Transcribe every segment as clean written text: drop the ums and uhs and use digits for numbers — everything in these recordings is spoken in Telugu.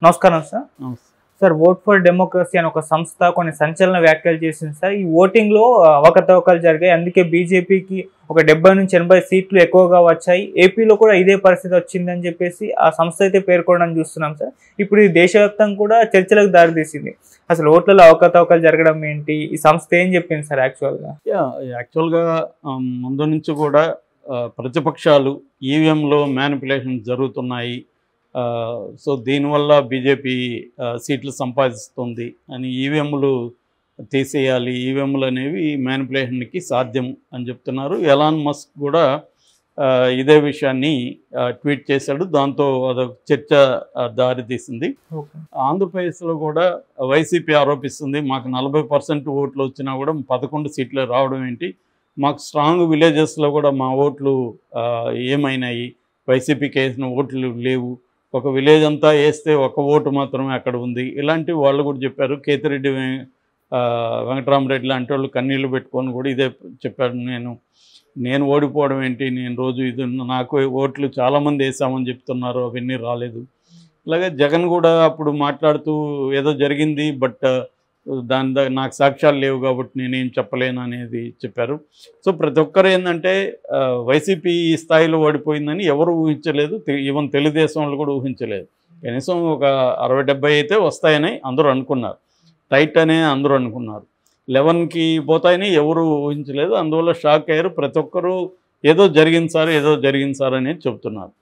నమస్కారం sir. Sir vote for democracy అనే ఒక సంస్థ కొన్ని సంచలన వ్యాఖ్యలు చేసింది సార్. ఈ ఓటింగ్ లో అవకతవకలు జరిగాయి, అందుకే బీజేపీకి ఒక 70 నుంచి 80 సీట్లు ఎక్కువగా వచ్చాయి, ఏపీలో కూడా ఇదే పరిస్థితి వచ్చిందని చెప్పేసి ఆ సంస్థ అయితే పేర్కొనడం చూస్తున్నాం సార్. ఇప్పుడు ఈ దేశవ్యాప్తంగా కూడా చర్చలకు దారితీసింది. అసలు ఓట్లలో అవకతవకలు జరగడం ఏంటి, ఈ సంస్థ ఏం చెప్పింది సార్ యాక్చువల్గా ముందు నుంచి కూడా ప్రతిపక్షాలు ఈవీఎంలో మ్యానిపులేషన్ జరుగుతున్నాయి, సో దీనివల్ల బీజేపీ సీట్లు సంపాదిస్తుంది అని, ఈవీఎంలు తీసేయాలి, ఈవీఎంలు అనేవి మ్యానిపులేషన్కి సాధ్యం అని చెప్తున్నారు. ఎలాన్ మస్క్ కూడా ఇదే విషయాన్ని ట్వీట్ చేశాడు, దాంతో అదొక చర్చ దారితీసింది. ఆంధ్రప్రదేశ్లో కూడా వైసీపీ ఆరోపిస్తుంది, మాకు 40% ఓట్లు వచ్చినా కూడా 11 సీట్లు రావడం ఏంటి, మాకు స్ట్రాంగ్ విలేజెస్లో కూడా మా ఓట్లు ఏమైనాయి, వైసీపీకి వేసిన ఓట్లు లేవు, ఒక విలేజ్ అంతా వేస్తే ఒక ఓటు మాత్రమే అక్కడ ఉంది, ఇలాంటివి వాళ్ళు కూడా చెప్పారు. కేతిరెడ్డి వెంకటరామరెడ్డి లాంటి వాళ్ళు కన్నీళ్లు పెట్టుకొని కూడా ఇదే చెప్పారు, నేను ఓడిపోవడం ఏంటి, నేను రోజు ఇది నాకు ఓట్లు చాలామంది వేసామని చెప్తున్నారు, అవన్నీ రాలేదు. అలాగే జగన్ కూడా అప్పుడు మాట్లాడుతూ ఏదో జరిగింది, బట్ నాకు సాక్ష్యాలు లేవు కాబట్టి నేనేం చెప్పలేను అనేది చెప్పారు. సో ప్రతి ఒక్కరు ఏంటంటే వైసీపీ ఈ స్థాయిలో ఓడిపోయిందని ఎవరు ఊహించలేదు, ఈవెన్ తెలుగుదేశం వాళ్ళు కూడా ఊహించలేదు. కనీసం ఒక 60-70 అయితే వస్తాయని అందరూ అనుకున్నారు, టైట్ అనే అందరూ అనుకున్నారు. 11కి పోతాయని ఎవరు ఊహించలేదు, అందువల్ల షాక్ అయ్యారు. ప్రతి ఒక్కరూ ఏదో జరిగింది సార్ అనేది చెప్తున్నారు.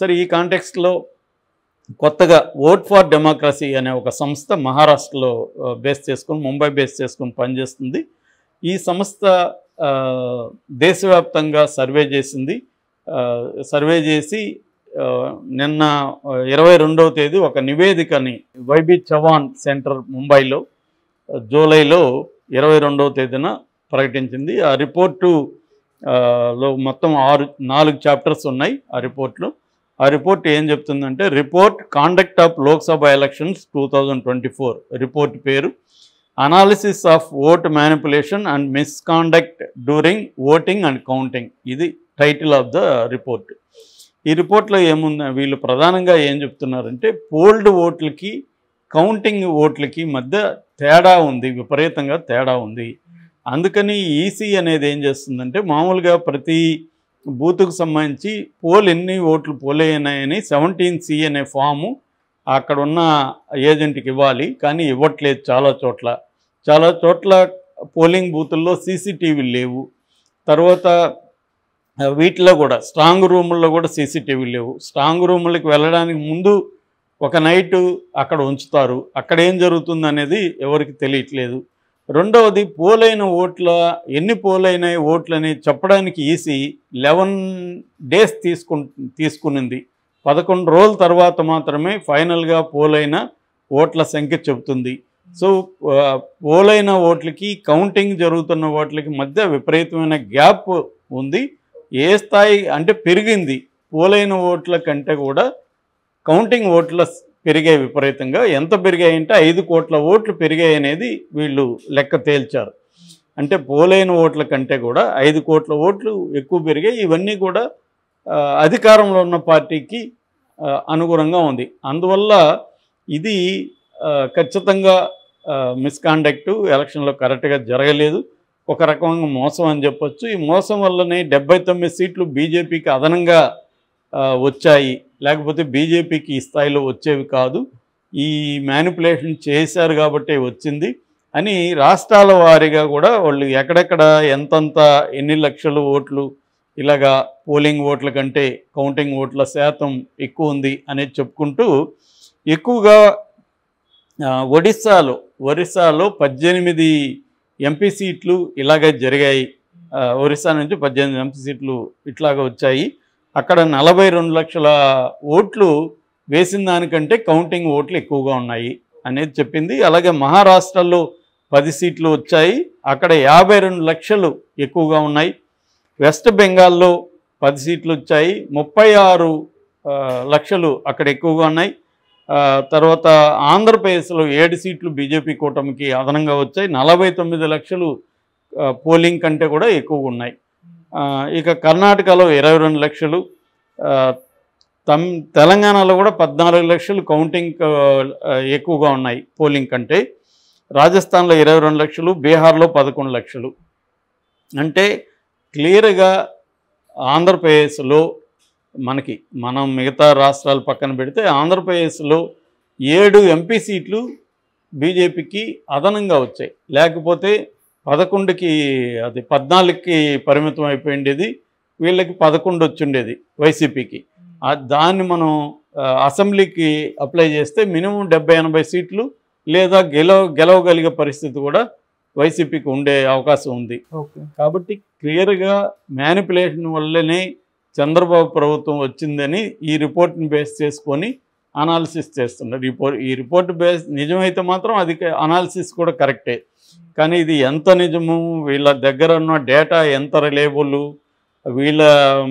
సరే, ఈ కాంటెక్స్ట్లో కొత్తగా ఓట్ ఫర్ డెమోక్రసీ అనే ఒక సంస్థ మహారాష్ట్రలో ముంబై బేస్ చేసుకొని పనిచేస్తుంది. ఈ సంస్థ దేశవ్యాప్తంగా సర్వే చేసింది. సర్వే చేసి నిన్న 22వ తేదీ ఒక నివేదికని వైబీ చవాన్ సెంటర్ ముంబైలో జూలైలో 22వ తేదీన ప్రకటించింది. ఆ రిపోర్టు లో మొత్తం 4 చాప్టర్స్ ఉన్నాయి. ఆ రిపోర్ట్ ఏం చెప్తుందంటే, report conduct of Lok Sabha elections 2024, report పేరు analysis of vote manipulation and misconduct during voting and counting, ఇది టైటిల్ ఆఫ్ ద రిపోర్ట్. ఈ రిపోర్ట్లో ఏముంది, వీళ్ళు ప్రధానంగా ఏం చెప్తున్నారంటే, పోల్డ్ ఓట్లకి కౌంటింగ్ ఓట్లకి మధ్య తేడా ఉంది, విపరీతంగా తేడా ఉంది. అందుకని ఈసీ అనేది ఏం చేస్తుందంటే, మామూలుగా ప్రతి బూత్కు సంబంధించి ఎన్ని ఓట్లు పోలైనాయని 17C అనే ఫాము అక్కడ ఉన్న ఏజెంట్కి ఇవ్వాలి, కానీ ఇవ్వట్లేదు. చాలా చోట్ల పోలింగ్ బూతుల్లో సీసీటీవీలు లేవు. తర్వాత వీటిలో కూడా స్ట్రాంగ్ రూముల్లో కూడా సీసీటీవీలు లేవు. స్ట్రాంగ్ రూములకు వెళ్ళడానికి ముందు ఒక నైటు అక్కడ ఉంచుతారు, అక్కడ ఏం జరుగుతుంది అనేది ఎవరికి తెలియట్లేదు. రెండవది, ఎన్ని పోలైనాయి ఓట్లని చెప్పడానికి ఈసీ 11 days తీసుకునింది. 11 రోజుల తర్వాత మాత్రమే ఫైనల్గా పోలైన ఓట్ల సంఖ్య చెబుతుంది. సో పోలైన ఓట్లకి కౌంటింగ్ జరుగుతున్న ఓట్లకి మధ్య విపరీతమైన గ్యాప్ ఉంది. ఏ స్థాయి అంటే పెరిగింది, పోలైన ఓట్ల కంటే కూడా కౌంటింగ్ ఓట్ల పెరిగాయి విపరీతంగా. ఎంత పెరిగాయంటే 5 కోట్ల ఓట్లు పెరిగాయి అనేది వీళ్ళు లెక్క తేల్చారు. అంటే పోలైన ఓట్ల కంటే కూడా 5 కోట్ల ఓట్లు ఎక్కువ పెరిగాయి. ఇవన్నీ కూడా అధికారంలో ఉన్న పార్టీకి అనుగుణంగా ఉంది. అందువల్ల ఇది ఖచ్చితంగా మిస్కాండక్ట్, ఎలక్షన్లో కరెక్ట్గా జరగలేదు, ఒక రకంగా మోసం అని చెప్పొచ్చు. ఈ మోసం వల్లనే 79 సీట్లు బీజేపీకి అదనంగా వచ్చాయి, లేకపోతే బీజేపీకి ఈ స్థాయిలో వచ్చేవి కాదు, ఈ మ్యానిపులేషన్ చేశారు కాబట్టి వచ్చింది అని రాష్ట్రాల వారీగా కూడా వాళ్ళు ఎక్కడెక్కడ ఎన్ని లక్షల ఓట్లు ఇలాగా పోలింగ్ ఓట్ల కంటే కౌంటింగ్ ఓట్ల శాతం ఎక్కువ ఉంది అనేది చెప్పుకుంటూ, ఎక్కువగా ఒరిస్సాలో 18 ఎంపీ సీట్లు ఇలాగే జరిగాయి. ఒరిస్సా నుంచి 18 ఎంపీ సీట్లు ఇట్లాగా వచ్చాయి. అక్కడ 42 లక్షల ఓట్లు వేసిన దానికంటే కౌంటింగ్ ఓట్లు ఎక్కువగా ఉన్నాయి అనేది చెప్పింది. అలాగే మహారాష్ట్రలో 10 సీట్లు వచ్చాయి, అక్కడ 52 లక్షలు ఎక్కువగా ఉన్నాయి. వెస్ట్ బెంగాల్లో 10 సీట్లు వచ్చాయి, 36 లక్షలు అక్కడ ఎక్కువగా ఉన్నాయి. తర్వాత ఆంధ్రప్రదేశ్లో 7 సీట్లు బీజేపీ కూటమికి అదనంగా వచ్చాయి, 49 లక్షలు పోలింగ్ కంటే కూడా ఎక్కువగా ఉన్నాయి. ఇక కర్ణాటకలో 22 లక్షలు, తెలంగాణలో కూడా 14 లక్షలు కౌంటింగ్ ఎక్కువగా ఉన్నాయి పోలింగ్ కంటే. రాజస్థాన్లో 22 లక్షలు, బీహార్లో 11 లక్షలు. అంటే క్లియర్గా ఆంధ్రప్రదేశ్లో మనం మిగతా రాష్ట్రాలు పక్కన పెడితే ఆంధ్రప్రదేశ్లో 7 ఎంపీ సీట్లు బీజేపీకి అదనంగా వచ్చాయి. లేకపోతే 11కి అది 14కి పరిమితం అయిపోయిండేది, వీళ్ళకి 11 వచ్చిండేది వైసీపీకి. దాన్ని మనం అసెంబ్లీకి అప్లై చేస్తే మినిమం 70-80 సీట్లు లేదా గెలవగలిగే పరిస్థితి కూడా వైసీపీకి ఉండే అవకాశం ఉంది. కాబట్టి క్లియర్గా మ్యానిపులేషన్ వల్లనే చంద్రబాబు ప్రభుత్వం వచ్చిందని ఈ రిపోర్ట్ని బేస్ చేసుకొని అనాలిసిస్ చేస్తున్నారు. ఈ రిపోర్ట్ బేస్ నిజమైతే మాత్రం అది అనాలిసిస్ కూడా కరెక్టే. కానీ ఇది ఎంత నిజము, వీళ్ళ దగ్గర ఉన్న డేటా ఎంత రిలయబుల్, వీళ్ళ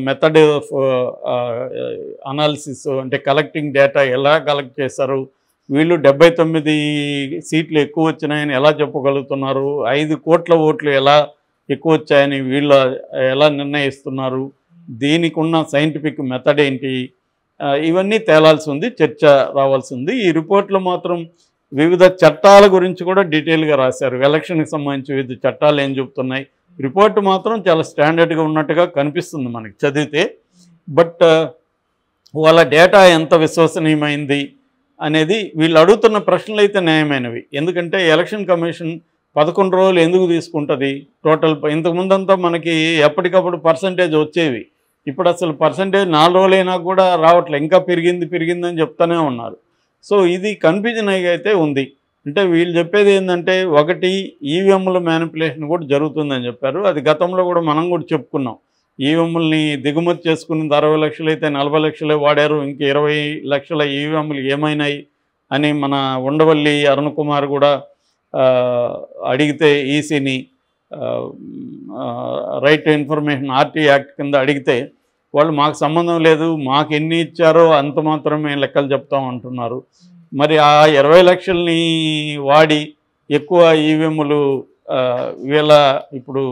మెథడ్ ఆఫ్ అనాలిసిస్ అంటే కలెక్టింగ్ డేటా ఎలా కలెక్ట్ చేశారు, వీళ్ళు 79 సీట్లు ఎక్కువ వచ్చినాయని ఎలా చెప్పగలుగుతున్నారు, 5 కోట్ల ఓట్లు ఎలా ఎక్కువ వచ్చాయని వీళ్ళు ఎలా నిర్ణయిస్తున్నారు, దీనికి ఉన్న సైంటిఫిక్ మెథడ్ ఏంటి, ఇవన్నీ తేలాల్సి ఉంది, చర్చ రావాల్సి ఉంది. ఈ రిపోర్ట్లో మాత్రం వివిధ చట్టాల గురించి కూడా డీటెయిల్గా రాశారు. ఎలక్షన్కి సంబంధించి వివిధ చట్టాలు ఏం చెబుతున్నాయి. రిపోర్టు మాత్రం చాలా స్టాండర్డ్గా ఉన్నట్టుగా కనిపిస్తుంది మనకి చదివితే. బట్ వాళ్ళ డేటా ఎంత విశ్వసనీయమైంది అనేది వీళ్ళు అడుగుతున్న ప్రశ్నలు అయితే న్యాయమైనవి. ఎందుకంటే ఎలక్షన్ కమిషన్ 11 రోజులు ఎందుకు తీసుకుంటుంది టోటల్? ఇంతకుముందంతా మనకి ఎప్పటికప్పుడు పర్సంటేజ్ వచ్చేవి. ఇప్పుడు అసలు పర్సంటేజ్ 4 రోజులైనా కూడా రావట్లేదు, ఇంకా పెరిగిందని చెప్తూనే ఉన్నారు. సో ఇది కన్ఫ్యూజన్ అయితే ఉంది. అంటే వీళ్ళు చెప్పేది ఏంటంటే, ఒకటి ఈవీఎంల మ్యానిపులేషన్ కూడా జరుగుతుందని చెప్పారు. అది గతంలో కూడా మనం కూడా చెప్పుకున్నాం. ఈవీఎంలని దిగుమతి చేసుకున్నది 60 లక్షలు అయితే 40 లక్షలే వాడారు, ఇంక 20 లక్షల ఈవీఎంలు ఏమైనాయి అని మన ఉండవల్లి అరుణ్ కుమార్ కూడా అడిగితే, ఈసీని right to information RT act కింద అడిగితే వాళ్ళు మాకు సంబంధం లేదు, మాకు ఎన్ని ఇచ్చారో అంత మాత్రమే లెక్కలు చెప్తాం అంటున్నారు. మరి ఆ 20 లక్షల్ని వాడి ఎక్కువ ఈవీఎంలు వీళ్ళ ఇప్పుడు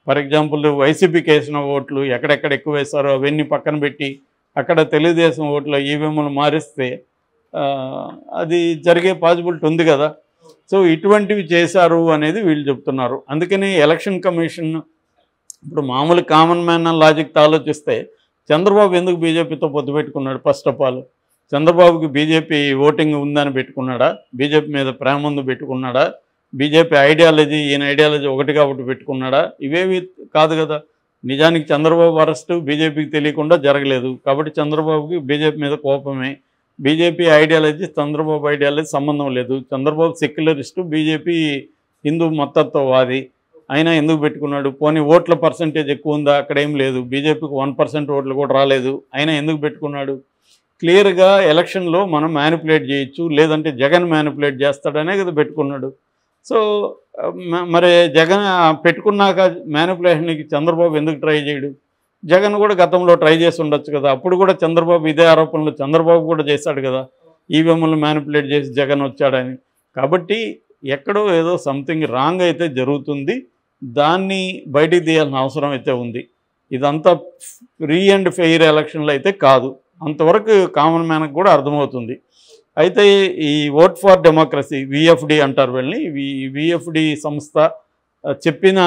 ఫర్ ఎగ్జాంపుల్ వైసీపీకి వేసిన ఓట్లు ఎక్కడెక్కడ ఎక్కువ వేశారో అవన్నీ పక్కన పెట్టి అక్కడ తెలుగుదేశం ఓట్ల ఈవీఎంలు మారిస్తే అది జరిగే పాసిబిలిటీ ఉంది కదా. సో ఇటువంటివి చేశారు అనేది వీళ్ళు చెప్తున్నారు. అందుకని ఎలక్షన్ కమిషన్ ఇప్పుడు మామూలు కామన్ మ్యాన్ లాజిక్తో ఆలోచిస్తే చంద్రబాబు ఎందుకు బీజేపీతో పొత్తు పెట్టుకున్నాడు? ఫస్ట్ ఆఫ్ ఆల్ చంద్రబాబుకి బీజేపీ ఓటింగ్ ఉందని పెట్టుకున్నాడా? బీజేపీ మీద ప్రేమ ముందు పెట్టుకున్నాడా? బీజేపీ ఐడియాలజీ ఈయన ఐడియాలజీ ఒకటి కాబట్టి పెట్టుకున్నాడా? ఇవేవి కాదు కదా. నిజానికి చంద్రబాబు అరెస్టు బీజేపీకి తెలియకుండా జరగలేదు కాబట్టి చంద్రబాబుకి బీజేపీ మీద కోపమే. బీజేపీ ఐడియాలజీ చంద్రబాబు ఐడియాలజీ సంబంధం లేదు. చంద్రబాబు సెక్యులరిస్టు, బీజేపీ హిందూ మతత్వవాది. అయినా ఎందుకు పెట్టుకున్నాడు? పోనీ ఓట్ల పర్సంటేజ్ ఎక్కువ ఉందా? అక్కడేం లేదు. బీజేపీకి 1% ఓట్లు కూడా రాలేదు, అయినా ఎందుకు పెట్టుకున్నాడు? క్లియర్గా ఎలక్షన్లో మనం మ్యానిపులేట్ చేయొచ్చు, లేదంటే జగన్ మ్యానిపులేట్ చేస్తాడనే కదా పెట్టుకున్నాడు. సో మరి జగన్ పెట్టుకున్నాక మ్యానిపులేషన్కి చంద్రబాబు ఎందుకు ట్రై చేయడు? జగన్ కూడా గతంలో ట్రై చేసి ఉండొచ్చు కదా. అప్పుడు కూడా చంద్రబాబు ఇదే ఆరోపణలు చంద్రబాబు కూడా చేశాడు కదా, ఈవీఎంలు మ్యానిపులేట్ చేసి జగన్ వచ్చాడని. కాబట్టి ఎక్కడో ఏదో సంథింగ్ రాంగ్ అయితే జరుగుతుంది, దాన్ని బయటికి తీయాల్సిన అవసరం అయితే ఉంది. ఇదంతా ఫ్రీ అండ్ ఫెయిర్ ఎలక్షన్లు అయితే కాదు, అంతవరకు కామన్ మ్యాన్కి కూడా అర్థమవుతుంది. అయితే ఈ ఓట్ ఫర్ డెమోక్రసీ విఎఫ్డి అంటారు వీళ్ళని, విఎఫ్డి సంస్థ చెప్పిన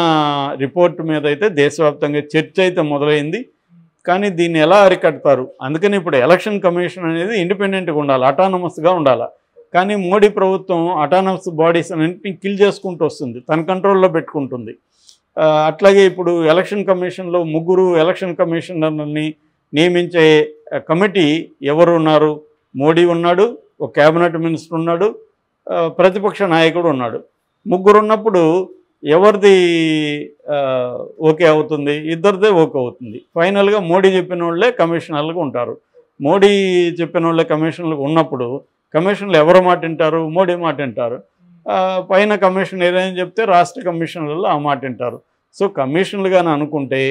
రిపోర్టు మీద అయితే దేశవ్యాప్తంగా చర్చ అయితే మొదలైంది. కానీ దీన్ని ఎలా అరికడతారు? అందుకని ఇప్పుడు ఎలక్షన్ కమిషన్ అనేది ఇండిపెండెంట్గా ఉండాలి, అటానమస్గా ఉండాలి. కానీ మోడీ ప్రభుత్వం అటానమస్ బాడీస్ అన్నింటినీ కిల్ చేసుకుంటూ వస్తుంది, తన కంట్రోల్లో పెట్టుకుంటుంది. అట్లాగే ఇప్పుడు ఎలక్షన్ కమిషన్లో 3 ఎలక్షన్ కమిషనర్ని నియమించే కమిటీ ఎవరు ఉన్నారు? మోడీ ఉన్నాడు, ఒక క్యాబినెట్ మినిస్టర్ ఉన్నాడు, ప్రతిపక్ష నాయకుడు ఉన్నాడు. 3 ఉన్నప్పుడు ఎవరిది ఓకే అవుతుంది? ఇద్దరిదే ఓకే అవుతుంది. ఫైనల్గా మోడీ చెప్పిన వాళ్ళే కమిషనర్లుగా ఉంటారు. మోడీ చెప్పిన వాళ్ళే కమిషనర్లుగా ఉన్నప్పుడు కమిషన్లు ఎవరు మాట వింటారు? మోడీ మాట వింటారు. పైన కమిషన్ ఏదైనా చెప్తే రాష్ట్ర కమిషనర్లు ఆ మాట వింటారు. సో కమిషన్లుగానే అనుకుంటే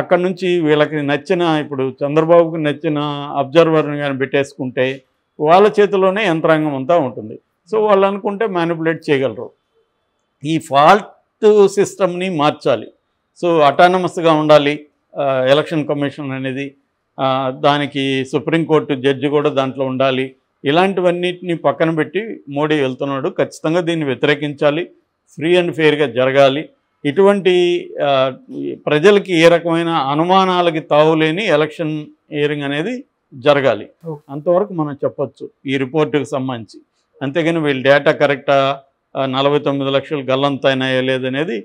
అక్కడి నుంచి వీళ్ళకి నచ్చిన, ఇప్పుడు చంద్రబాబుకి నచ్చిన అబ్జర్వర్ని కానీ పెట్టేసుకుంటే వాళ్ళ చేతిలోనే యంత్రాంగం అంతా ఉంటుంది. సో వాళ్ళు అనుకుంటే మ్యానిపులేట్ చేయగలరు. ఈ ఫాల్ట్ సిస్టమ్ని మార్చాలి. సో అటానమస్గా ఉండాలి ఎలక్షన్ కమిషన్ అనేది. దానికి సుప్రీంకోర్టు జడ్జి కూడా దాంట్లో ఉండాలి. ఇలాంటివన్నిటిని పక్కన పెట్టి మోడీ వెళ్తున్నాడు. ఖచ్చితంగా దీన్ని వ్యతిరేకించాలి, ఫ్రీ అండ్ ఫెయిర్గా జరగాలి. ఇటువంటి ప్రజలకి ఏ రకమైన అనుమానాలకి తావులేని ఎలక్షన్ హియరింగ్ అనేది జరగాలి. అంతవరకు మనం చెప్పొచ్చు ఈ రిపోర్టుకి సంబంధించి. అంతేగాని వీళ్ళు డేటా కరెక్టా, 49 లక్షలు గల్లంతైనాయా లేదనేది